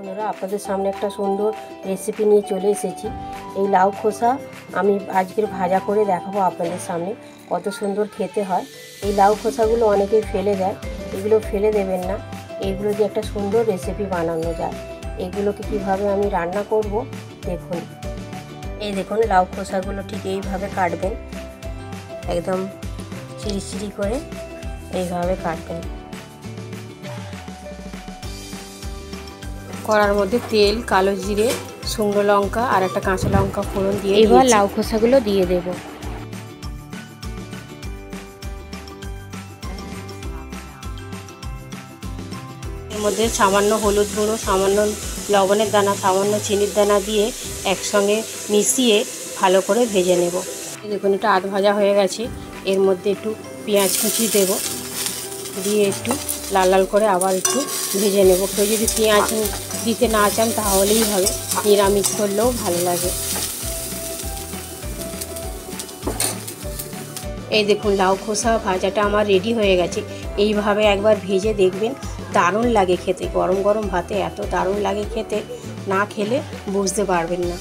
বন্ধুরা, আপনাদের সামনে একটা সুন্দর রেসিপি নিয়ে চলে এসেছি। এই লাউ খোসা আমি আজকের ভাজা করে দেখাবো আপনাদের সামনে, কত সুন্দর খেতে হয়। এই লাউ খোসাগুলো অনেকেই ফেলে দেয়, এগুলো ফেলে দেবেন না। এইগুলো দিয়ে একটা সুন্দর রেসিপি বানানো যায়। এগুলোকে কিভাবে আমি রান্না করব দেখুন। এই দেখুন, লাউ খোসাগুলো ঠিক এইভাবে কাটবেন, একদম চিরি করে এইভাবে কাটবেন। কড়ার মধ্যে তেল, কালো জিরে, শুকনো লঙ্কা আর একটা কাঁচা লঙ্কা ফোড়ন দিয়ে এবার লাউ খোসাগুলো দিয়ে দেব। এর মধ্যে সামান্য হলুদ গুঁড়ো, সামান্য লবণের দানা, সামান্য চিনির দানা দিয়ে একসঙ্গে মিশিয়ে ভালো করে ভেজে নেব। দেখুন, এটা আধ ভাজা হয়ে গেছে। এর মধ্যে একটু পেঁয়াজ কুচি দেব, দিয়ে একটু লাল লাল করে আবার একটু ভেজে নেব। কেউ যদি পেঁয়াজ দিতে না চান তাহলেই হবে, নিরামিষ করলেও ভালো লাগে। এই দেখুন, লাউ খোসা ভাজাটা আমার রেডি হয়ে গেছে। এইভাবে একবার ভেজে দেখবেন, দারুণ লাগে খেতে। গরম গরম ভাতে এত দারুণ লাগে খেতে, না খেলে বুঝতে পারবেন না।